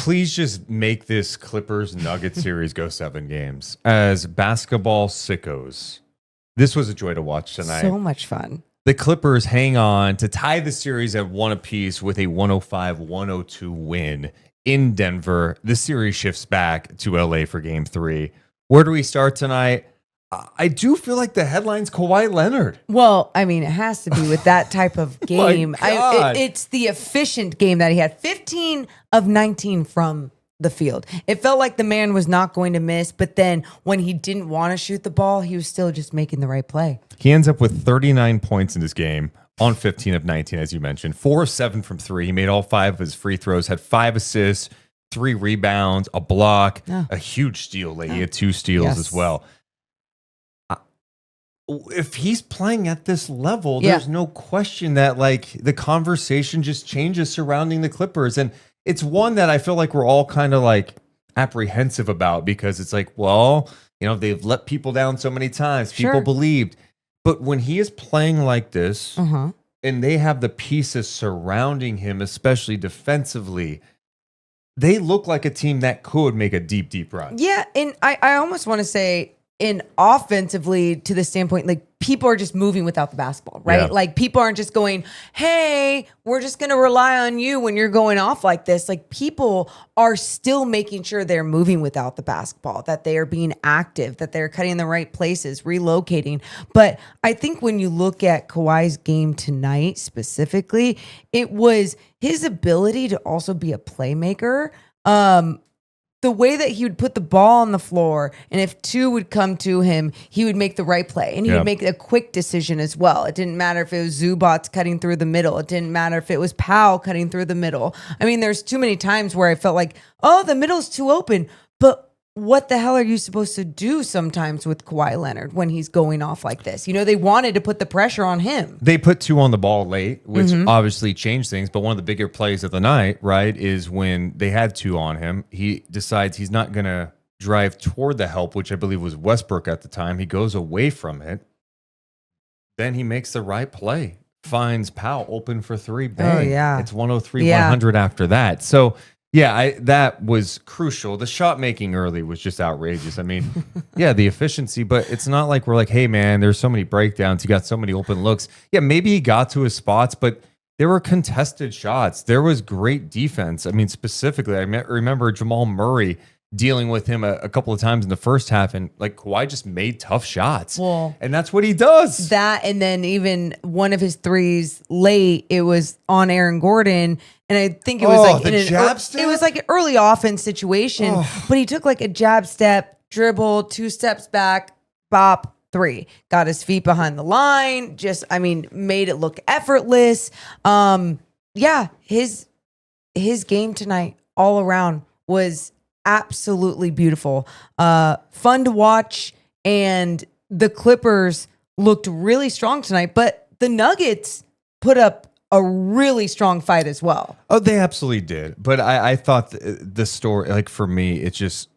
Please just make this Clippers Nugget series go 7 games. As basketball sickos, this was a joy to watch tonight. So much fun. The Clippers hang on to tie the series at 1 apiece with a 105-102 win in Denver. The series shifts back to LA for game 3. Where do we start tonight? I do feel like the headline's Kawhi Leonard. Well, I mean, it has to be with that type of game. It's the efficient game that he had. 15 of 19 from the field. It felt like the man was not going to miss, but then when he didn't want to shoot the ball, he was still just making the right play. He ends up with 39 points in this game on 15 of 19, as you mentioned. 4 of 7 from 3. He made all 5 of his free throws, had 5 assists, 3 rebounds, a block, a huge steal. He had 2 steals as well. If he's playing at this level, there's no question that like the conversation just changes surrounding the Clippers. And it's one that I feel like we're all kind of like apprehensive about because it's like, well, you know, they've let people down so many times. People believed. But when he is playing like this and they have the pieces surrounding him, especially defensively, they look like a team that could make a deep, deep run. Yeah. And I almost want to say, in offensively, to the standpoint, like people are just moving without the basketball, right? Yeah. Like people aren't just going, hey, we're just going to rely on you when you're going off like this. Like people are still making sure they're moving without the basketball, that they are being active, that they're cutting in the right places, relocating. But I think when you look at Kawhi's game tonight specifically, it was his ability to also be a playmaker. The way that he would put the ball on the floor, and if 2 would come to him, he would make the right play, and he would make a quick decision as well. It didn't matter if it was Zubats cutting through the middle. It didn't matter if it was Powell cutting through the middle. I mean, there's too many times where I felt like, oh, the middle's too open. But what the hell are you supposed to do sometimes with Kawhi Leonard when he's going off like this? You know, they wanted to put the pressure on him. They put 2 on the ball late, which obviously changed things. But one of the bigger plays of the night, right, is when they had 2 on him. He decides he's not going to drive toward the help, which I believe was Westbrook at the time. He goes away from it. Then he makes the right play, finds Powell open for 3. Bang. Oh, yeah. It's 103-100 after that. So, yeah, that was crucial. The shot making early was just outrageous. I mean, the efficiency, but it's not like we're like, hey, man, there's so many breakdowns. You got so many open looks. Yeah, maybe he got to his spots, but there were contested shots. There was great defense. I mean, specifically, I remember Jamal Murray dealing with him a couple of times in the first half, and like Kawhi just made tough shots. Well, and that's what he does. That, and then even one of his threes late, it was on Aaron Gordon. And I think it was it was like an early offense situation, but he took like a jab step, dribble, 2 steps back, bop, 3, got his feet behind the line. Just, I mean, made it look effortless. His game tonight all around was absolutely beautiful. Fun to watch. And the Clippers looked really strong tonight, but the Nuggets put up a really strong fight as well. Oh, they absolutely did. But I thought the story, like for me, it's just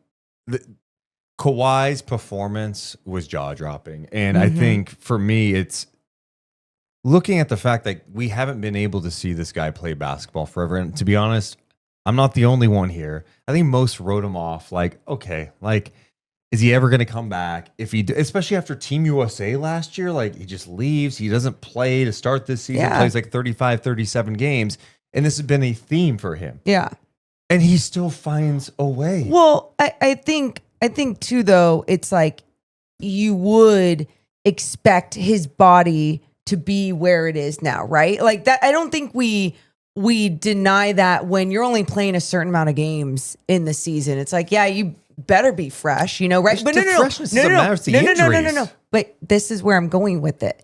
Kawhi's performance was jaw-dropping. And I think for me, it's looking at the fact that we haven't been able to see this guy play basketball forever. And to be honest, I'm not the only one here. I think most wrote him off like, okay, like, is he ever going to come back? If he, especially after Team USA last year, like he just leaves. He doesn't play to start this season. Plays like 35, 37 games. And this has been a theme for him. Yeah. And he still finds a way. Well, I think too, though, it's like you would expect his body to be where it is now, right? Like that. I don't think we deny that when you're only playing a certain amount of games in the season. It's like, yeah, you better be fresh, you know, right? But no. But this is where I'm going with it.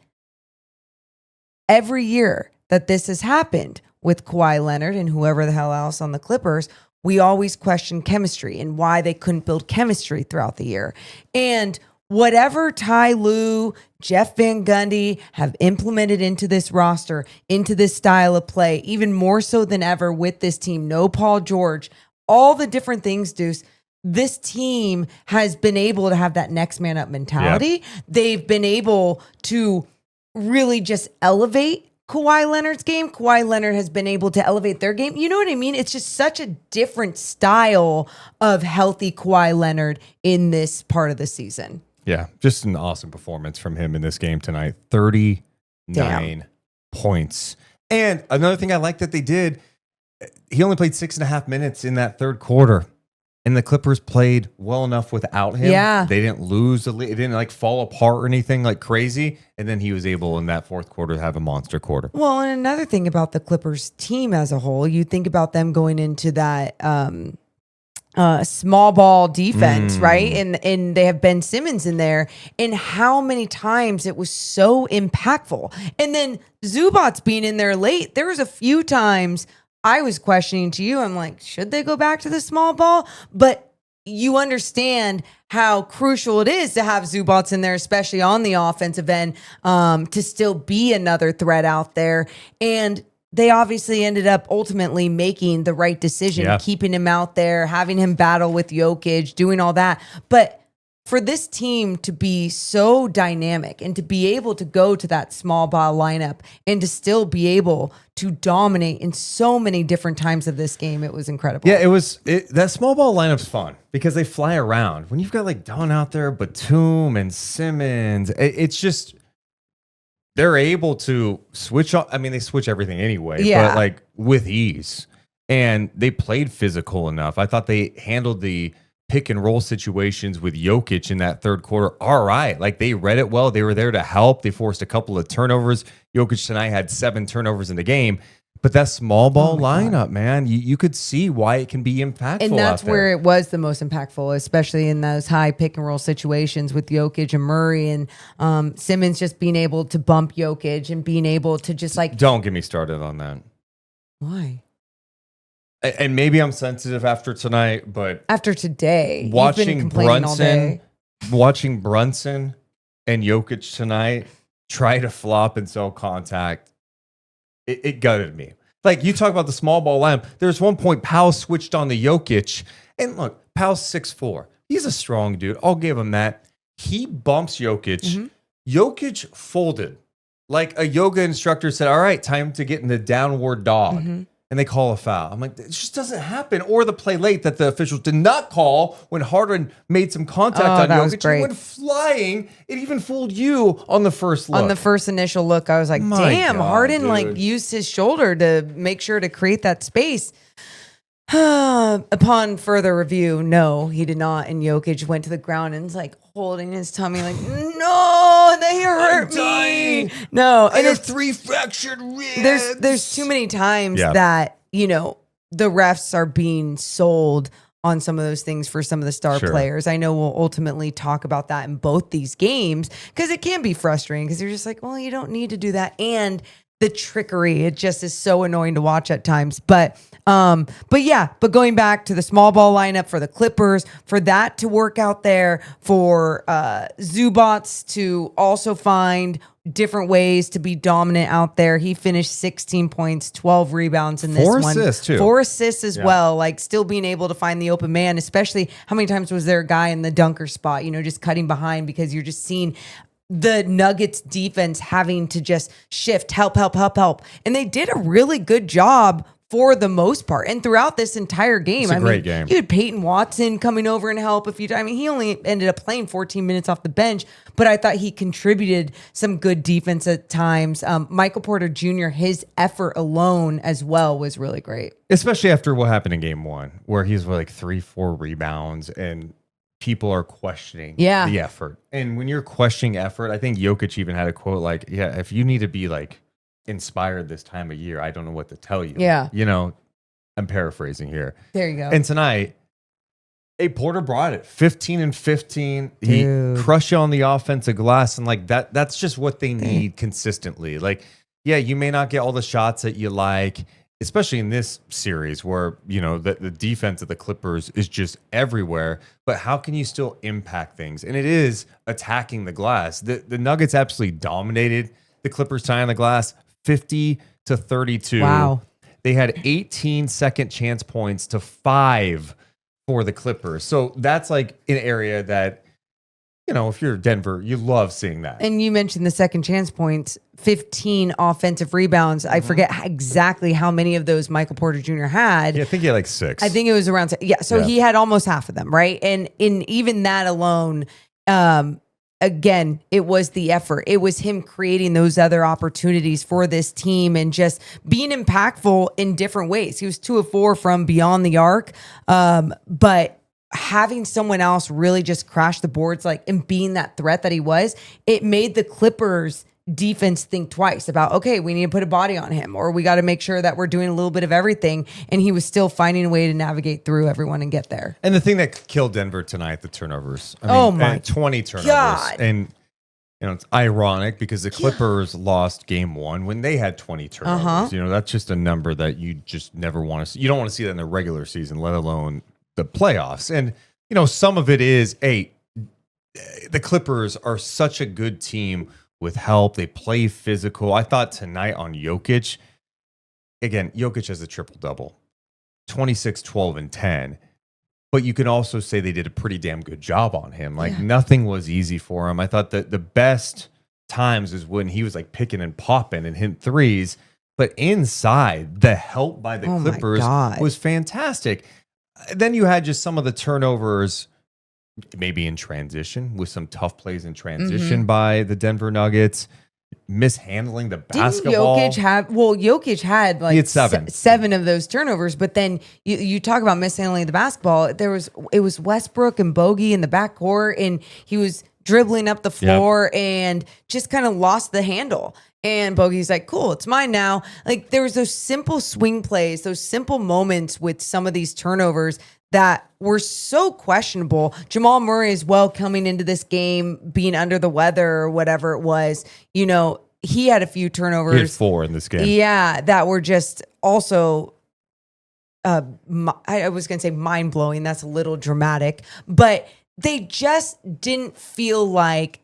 Every year that this has happened with Kawhi Leonard and whoever the hell else on the Clippers, we always question chemistry and why they couldn't build chemistry throughout the year. And whatever Ty Lue, Jeff Van Gundy have implemented into this roster, into this style of play, even more so than ever with this team, no Paul George, all the different things, Deuce, this team has been able to have that next man up mentality. Yeah. They've been able to really just elevate Kawhi Leonard's game, Kawhi Leonard has been able to elevate their game. You know what I mean? It's just such a different style of healthy Kawhi Leonard in this part of the season. Yeah, just an awesome performance from him in this game tonight. 39 points. And another thing I like that they did, he only played 6.5 minutes in that third quarter. And the Clippers played well enough without him. Yeah. They didn't lose. It didn't like fall apart or anything like crazy. And then he was able in that fourth quarter to have a monster quarter. Well, and another thing about the Clippers team as a whole, you think about them going into that small ball defense, right? And they have Ben Simmons in there, and how many times it was so impactful. And then Zubac's being in there late. There was a few times I was questioning to you. I'm like, should they go back to the small ball? But you understand how crucial it is to have Zubac's in there, especially on the offensive end, to still be another threat out there. And they obviously ended up ultimately making the right decision, keeping him out there, having him battle with Jokic, doing all that. But for this team to be so dynamic and to be able to go to that small ball lineup and to still be able to dominate in so many different times of this game, it was incredible. Yeah, that small ball lineup's fun because they fly around. When you've got like Dunn out there, Batum and Simmons, it's just they're able to switch off. I mean, they switch everything anyway, but like with ease. And they played physical enough. I thought they handled the pick and roll situations with Jokic in that third quarter all right. Like they read it well. They were there to help. They forced a couple of turnovers. Jokic tonight had 7 turnovers in the game. But that small ball lineup, man, you could see why it can be impactful. And that's where it was the most impactful, especially in those high pick and roll situations with Jokic and Murray and Simmons just being able to bump Jokic and being able to just like... Don't get me started on that. Why? And maybe I'm sensitive after tonight, but... After today, watching Brunson and Jokic tonight try to flop and sell contact, it gutted me. Like, you talk about the small ball lineup. There's one point Powell switched on the Jokic. And look, Powell's 6'4". He's a strong dude. I'll give him that. He bumps Jokic. Mm-hmm. Jokic folded. Like a yoga instructor said, all right, time to get in the downward dog. Mm-hmm. And they call a foul. I'm like, it just doesn't happen. Or the play late that the officials did not call when Harden made some contact on Jokic. He went flying. It even fooled you on the first look. On the first initial look, I was like, damn, Harden like used his shoulder to make sure to create that space. Upon further review, no, he did not. And Jokic went to the ground and was like holding his tummy like, no, they hurt me. No, I have 3 fractured ribs. There's too many times that, you know, the refs are being sold on some of those things for some of the star players. I know we'll ultimately talk about that in both these games because it can be frustrating because you're just like, well, you don't need to do that. And the trickery, it just is so annoying to watch at times. But going back to the small ball lineup for the Clippers, for that to work out there, for Zubac's to also find different ways to be dominant out there. He finished 16 points, 12 rebounds in this one. 4 assists too. 4 assists as well, like still being able to find the open man, especially how many times was there a guy in the dunker spot, you know, just cutting behind because you're just seeing the Nuggets defense having to just shift, help. And they did a really good job for the most part. And throughout this entire game, it's a great game. You had Peyton Watson coming over and help he only ended up playing 14 minutes off the bench, but I thought he contributed some good defense at times. Michael Porter Jr., his effort alone as well was really great. Especially after what happened in game 1, where he's with like 3-4 rebounds and people are questioning the effort. And when you're questioning effort, I think Jokic even had a quote like, if you need to be like inspired this time of year, I don't know what to tell you. Yeah. You know, I'm paraphrasing here. There you go. And tonight, Porter brought it. 15 and 15. He crushed you on the offensive glass. And like that's just what they need consistently. Like, yeah, you may not get all the shots that you like, especially in this series where, you know, the defense of the Clippers is just everywhere. But how can you still impact things? And it is attacking the glass. The Nuggets absolutely dominated the Clippers tying the glass 50-32. Wow. They had 18 second chance points to 5 for the Clippers. So that's like an area that if you're Denver, you love seeing that. And you mentioned the second chance points, 15 offensive rebounds. I forget exactly how many of those Michael Porter Jr. had. Yeah, I think he had like 6. I think it was around 6. Yeah, so he had almost half of them, right? And in even that alone, again, it was the effort. It was him creating those other opportunities for this team and just being impactful in different ways. He was 2 of 4 from beyond the arc, but having someone else really just crash the boards, and being that threat that he was, it made the Clippers defense think twice about, okay, we need to put a body on him, or we got to make sure that we're doing a little bit of everything. And he was still finding a way to navigate through everyone and get there. And the thing that killed Denver tonight, the turnovers. I mean, 20 turnovers. God. And it's ironic because the Clippers lost game 1 when they had 20 turnovers. That's just a number that you just never want to see. You don't want to see that in the regular season, let alone the playoffs. And, some of it is, the Clippers are such a good team with help. They play physical. I thought tonight on Jokic, again, Jokic has a triple-double, 26, 12, and 10. But you can also say they did a pretty damn good job on him. Nothing was easy for him. I thought that the best times is when he was picking and popping and hitting threes. But inside, the help by the Clippers was fantastic. Then you had just some of the turnovers, maybe in transition, with some tough plays in transition by the Denver Nuggets, mishandling the basketball. Jokic had he had 7. 7 of those turnovers, but then you talk about mishandling the basketball. It was Westbrook and Bogey in the backcourt, and he was dribbling up the floor and just kind of lost the handle. And Bogey's like, cool, it's mine now. There was those simple swing plays, those simple moments with some of these turnovers that were so questionable. Jamal Murray as well, coming into this game, being under the weather or whatever it was, he had a few turnovers. He had 4 in this game. Yeah, that were just also, I was going to say mind-blowing. That's a little dramatic. But they just didn't feel like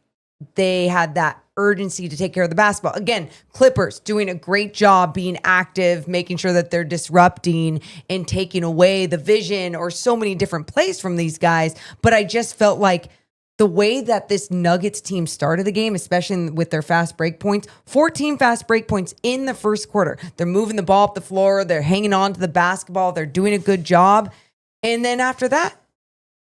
they had that urgency to take care of the basketball. Again, Clippers doing a great job being active, making sure that they're disrupting and taking away the vision or so many different plays from these guys. But I just felt like the way that this Nuggets team started the game, especially with their fast break points, 14 fast break points in the first quarter. They're moving the ball up the floor. They're hanging on to the basketball. They're doing a good job. And then after that,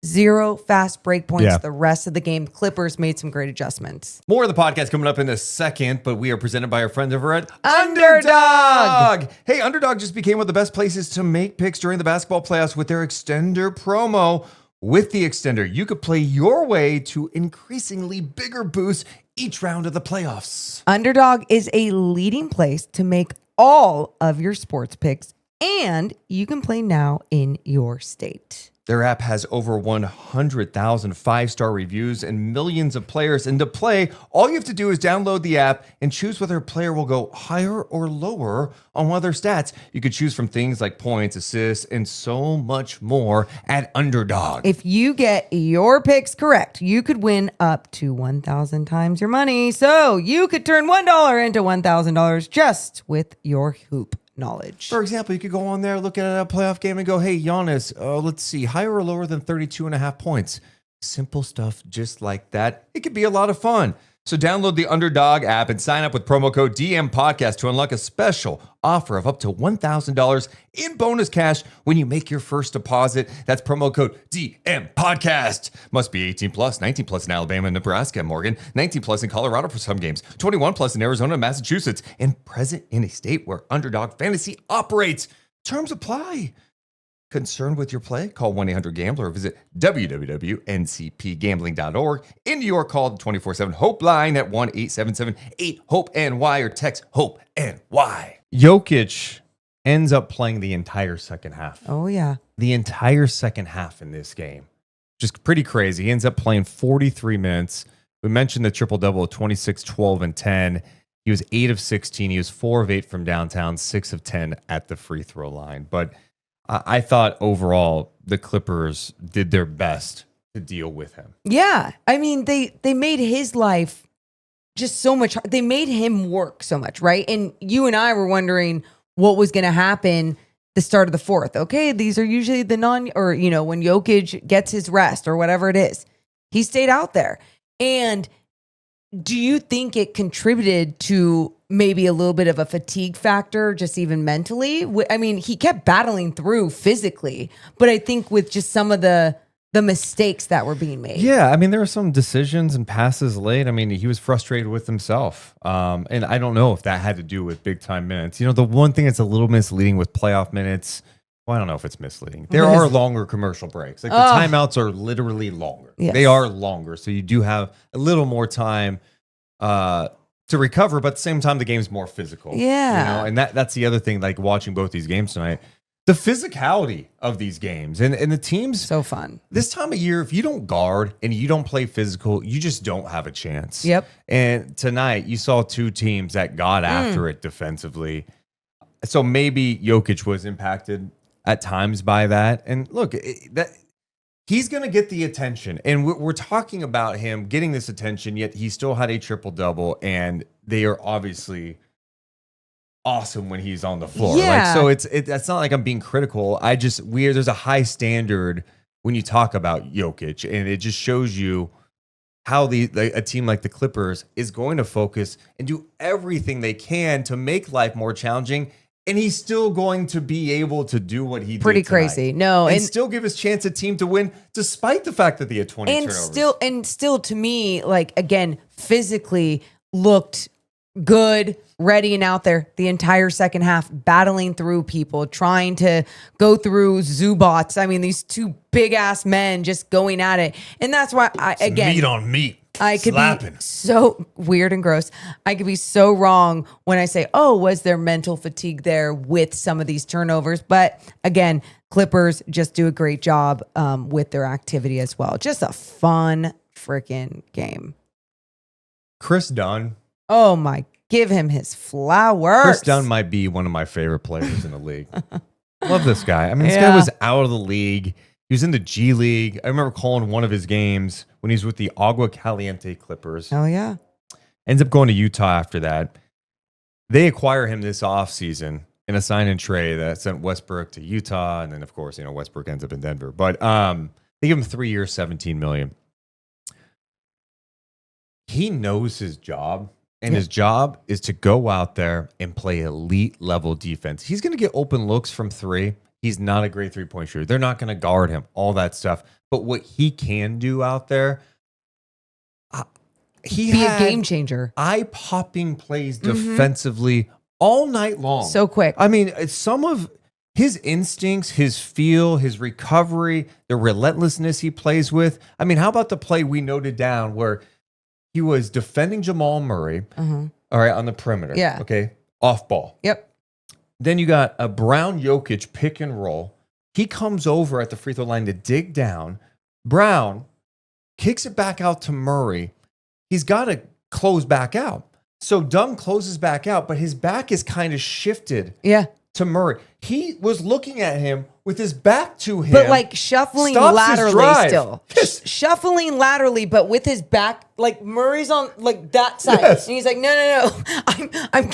0 fast break points the rest of the game. Clippers made some great adjustments. More of the podcast coming up in a second, but we are presented by our friends over at Underdog. Hey, Underdog just became one of the best places to make picks during the basketball playoffs with their extender promo. With the extender, you could play your way to increasingly bigger boosts each round of the playoffs. Underdog is a leading place to make all of your sports picks, and you can play now in your state. Their app has over 100,000 5-star reviews and millions of players. And to play, all you have to do is download the app and choose whether a player will go higher or lower on one of their stats. You could choose from things like points, assists, and so much more at Underdog. If you get your picks correct, you could win up to 1,000 times your money. So you could turn $1 into $1,000 just with your hoop knowledge. For example, you could go on there, look at a playoff game and go, hey, Giannis, let's see, higher or lower than 32.5 points. Simple stuff just like that. It could be a lot of fun. So download the Underdog app and sign up with promo code DM Podcast to unlock a special offer of up to $1,000 in bonus cash when you make your first deposit. That's promo code DM Podcast. Must be 18 plus, 19 plus in Alabama, Nebraska, and Oregon, 19 plus in Colorado for some games, 21 plus in Arizona and Massachusetts, and present in a state where Underdog Fantasy operates. Terms apply. Concerned with your play? Call 1-800-GAMBLER or visit www.ncpgambling.org. In New York, call the 24/7 HOPE line at 1-877-8-HOPE-NY or text HOPE-NY. Jokic ends up playing the entire second half. Oh, yeah. The entire second half in this game. Just pretty crazy. He ends up playing 43 minutes. We mentioned the triple-double of 26, 12, and 10. He was 8 of 16. He was 4 of 8 from downtown, 6 of 10 at the free throw line. But I thought overall the Clippers did their best to deal with him. Yeah. I mean, they made his life just so much. They made him work so much, right? And you and I were wondering what was going to happen the start of the fourth. Okay, these are usually the when Jokic gets his rest or whatever it is. He stayed out there. And do you think it contributed to maybe a little bit of a fatigue factor, just even mentally? I mean, he kept battling through physically, but I think with just some of the mistakes that were being made. Yeah, I mean, there were some decisions and passes late. I mean, he was frustrated with himself. And I don't know if that had to do with big time minutes. You know, the one thing that's a little misleading with playoff minutes, well, I don't know if it's misleading. There are longer commercial breaks. Like the timeouts are literally longer. Yes. They are longer. So you do have a little more time to recover, but at the same time, the game's more physical. Yeah. You know, and that's the other thing, like watching both these games tonight. The physicality of these games and the teams. So fun. This time of year, if you don't guard and you don't play physical, you just don't have a chance. Yep. And tonight, you saw two teams that got after it defensively. So maybe Jokic was impacted at times by that. And look, he's going to get the attention. And we're talking about him getting this attention, yet he still had a triple-double. And they are obviously awesome when he's on the floor. Yeah. Like, so that's not like I'm being critical. There's a high standard when you talk about Jokic, and it just shows you how a team like the Clippers is going to focus and do everything they can to make life more challenging. And he's still going to be able to do what he did Pretty tonight. crazy. No, and still give his chance a team to win, despite the fact that they had 20 turnovers. And still, to me, like again, physically looked good, ready and out there the entire second half, battling through people, trying to go through Zubats. I mean, these two big ass men just going at it. And that's why meat on meat. I could slapping. be so weird and gross. I could be so wrong when I say, oh, was there mental fatigue there with some of these turnovers? But again, Clippers just do a great job with their activity as well. Just a fun freaking game. Kris Dunn. Oh my, give him his flowers. Kris Dunn might be one of my favorite players in the league. Love this guy. I mean, this guy was out of the league. He was in the G League. I remember calling one of his games when he was with the Agua Caliente Clippers. Oh, yeah. Ends up going to Utah after that. They acquire him this offseason in a sign and trade that sent Westbrook to Utah. And then, of course, Westbrook ends up in Denver. But they give him 3 years, $17 million. He knows his job. And his job is to go out there and play elite level defense. He's going to get open looks from three. He's not a great 3-point shooter. They're not going to guard him, all that stuff. But what he can do out there, he be a game changer. Eye-popping plays defensively all night long. So quick. I mean, some of his instincts, his feel, his recovery, the relentlessness he plays with. I mean, how about the play we noted down where he was defending Jamal Murray, all right, on the perimeter. Yeah. Okay. Off ball. Yep. Then you got a Brown Jokic pick and roll. He comes over at the free throw line to dig down. Brown kicks it back out to Murray. He's got to close back out. So Dunn closes back out, but his back is kind of shifted to Murray. He was looking at him with his back to him. But like shuffling laterally still. Yes. Shuffling laterally, but with his back, like Murray's on like that side. Yes. And he's like, no. I'm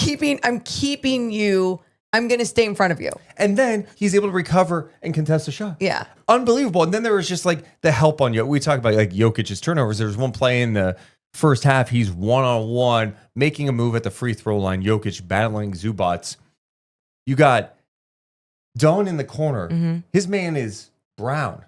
keeping you. I'm going to stay in front of you. And then he's able to recover and contest a shot. Yeah. Unbelievable. And then there was just like the help on you. We talk about like Jokic's turnovers. There was one play in the first half. He's one-on-one, making a move at the free throw line. Jokic battling Zubats. You got Dunn in the corner. His man is Brown.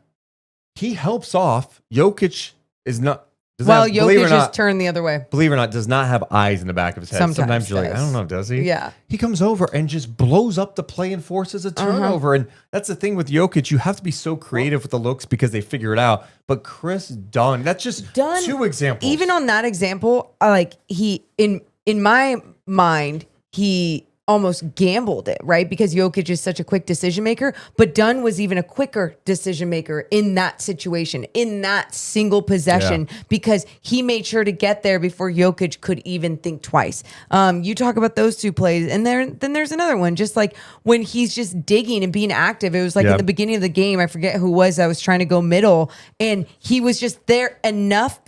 He helps off. Jokic is not. Jokic is turned the other way. Believe it or not, does not have eyes in the back of his head. Sometimes you're like, I don't know, does he? Yeah. He comes over and just blows up the play and forces a turnover. And that's the thing with Jokic. You have to be so creative with the looks because they figure it out. But Kris Dunn, that's just two examples. Even on that example, like he, in my mind, he almost gambled it, right? Because Jokic is such a quick decision maker, but Dunn was even a quicker decision maker in that situation, in that single possession, because he made sure to get there before Jokic could even think twice. You talk about those two plays, and then there's another one, just like when he's just digging and being active. It was like in the beginning of the game, I forget who was, I was trying to go middle, and he was just there enough,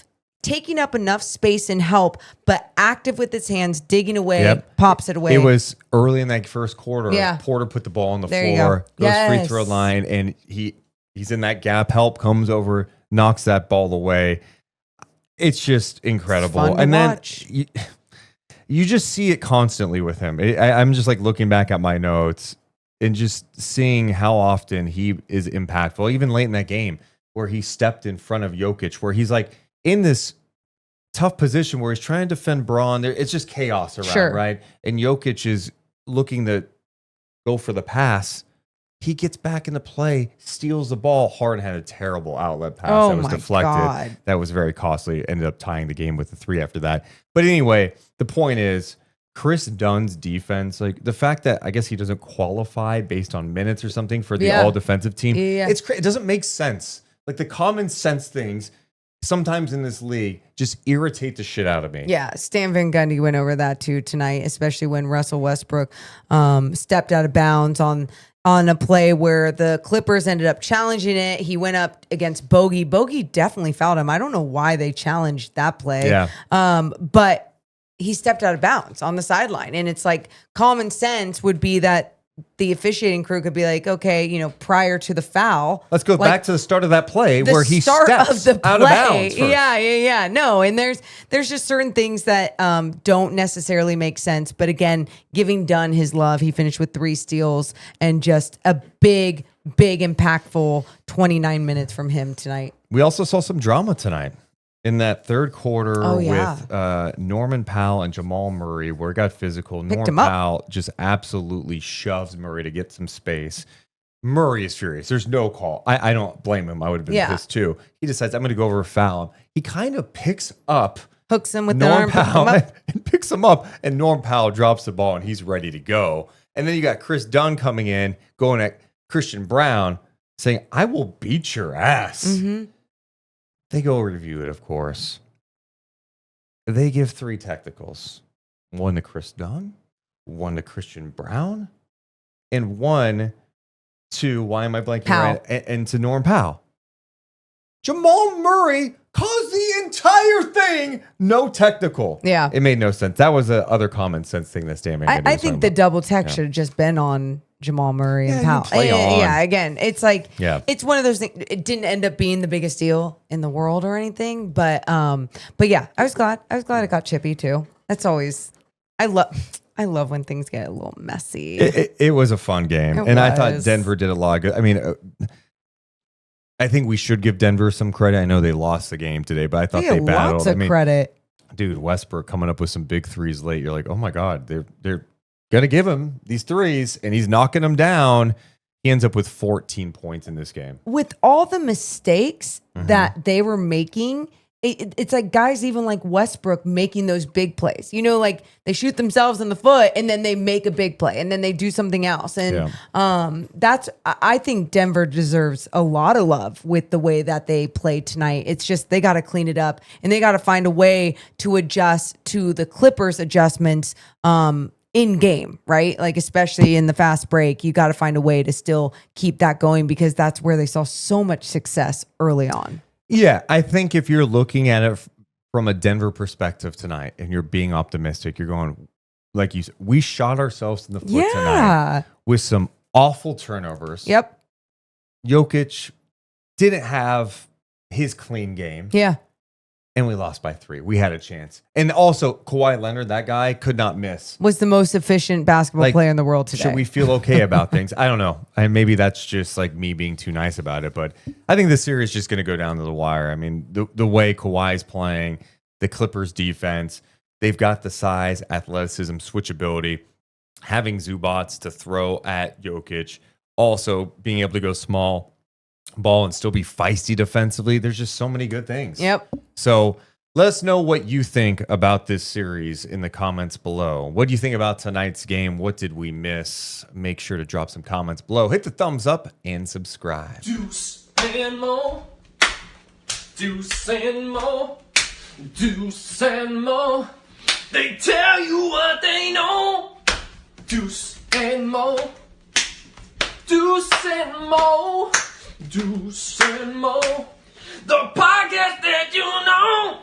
taking up enough space and help, but active with his hands, digging away, pops it away. It was early in that first quarter. Yeah. Porter put the ball on the There floor, you go. goes free throw line, and he's in that gap. Help comes over, knocks that ball away. It's just incredible. Fun to And watch. then you just see it constantly with him. I'm just like looking back at my notes and just seeing how often he is impactful, even late in that game where he stepped in front of Jokic, where he's like in this tough position where he's trying to defend Braun. It's just chaos around, right? And Jokic is looking to go for the pass. He gets back into play, steals the ball. Harden had a terrible outlet pass that was deflected. God. That was very costly. Ended up tying the game with the 3 after that. But anyway, the point is, Kris Dunn's defense, like the fact that I guess he doesn't qualify based on minutes or something for the all-defensive team, it doesn't make sense. Like the common sense things sometimes in this league just irritate the shit out of me. Yeah, Stan Van Gundy went over that too tonight, especially when Russell Westbrook stepped out of bounds on a play where the Clippers ended up challenging it. He went up against Bogey. Bogey definitely fouled him. I don't know why they challenged that play. Yeah. But he stepped out of bounds on the sideline. And it's like common sense would be that the officiating crew could be like, okay, prior to the foul. Let's go back to the start of that play where he steps out of bounds. First. Yeah. No, and there's just certain things that don't necessarily make sense. But again, giving Dunn his love, he finished with 3 steals and just a big, impactful 29 minutes from him tonight. We also saw some drama tonight in that third quarter with Norman Powell and Jamal Murray, where it got physical. Norman Powell just absolutely shoves Murray to get some space. Murray is furious. There's no call. I don't blame him. I would have been pissed too. He decides, I'm going to go over a foul him. He kind of hooks him with Norm Powell and picks him up, and Norm Powell drops the ball and he's ready to go. And then you got Kris Dunn coming in, going at Christian Brown, saying, I will beat your ass. Mm-hmm. They go review it, of course. They give 3 technicals. 1 to Kris Dunn, 1 to Christian Brown, and 1 to, why am I blanking? Right? And to Norm Powell. Jamal Murray caused the entire thing no technical. Yeah. It made no sense. That was the other common sense thing that Stan Van Gundy was think the double tech should have just been on Jamal Murray and Powell. Again, it's like it's one of those things. It didn't end up being the biggest deal in the world or anything, but yeah, I was glad it got chippy too. That's always I love when things get a little messy. It was a fun game, I thought Denver did a lot of good. I mean, I think we should give Denver some credit. I know they lost the game today, but I thought they battled. Lots of credit. Dude, Westbrook coming up with some big threes late. You're like, oh my God, they're gonna give him these threes, and he's knocking them down. He ends up with 14 points in this game. With all the mistakes that they were making, it's like guys even like Westbrook making those big plays. Like they shoot themselves in the foot and then they make a big play and then they do something else. And I think Denver deserves a lot of love with the way that they played tonight. It's just they got to clean it up and they got to find a way to adjust to the Clippers' adjustments in game, right? Like especially in the fast break, you got to find a way to still keep that going because that's where they saw so much success early on. Yeah, I think if you're looking at it from a Denver perspective tonight and you're being optimistic, you're going, like you said, we shot ourselves in the foot tonight with some awful turnovers. Yep. Jokic didn't have his clean game. Yeah. And we lost by 3. We had a chance. And also, Kawhi Leonard, that guy, could not miss. Was the most efficient basketball player in the world today. Should we feel okay about things? I don't know. Maybe that's just like me being too nice about it. But I think this series is just going to go down to the wire. I mean, the way Kawhi's playing, the Clippers defense, they've got the size, athleticism, switchability, having Zubats to throw at Jokic, also being able to go small ball and still be feisty defensively. There's just so many good things. Yep. So let us know what you think about this series in the comments below. What do you think about tonight's game? What did we miss? Make sure to drop some comments below. Hit the thumbs up and subscribe. Deuce and Mo. Deuce and Mo. Deuce and Mo. They tell you what they know. Deuce and Mo. Deuce and Mo. Deuce and Mo, the podcast that you know.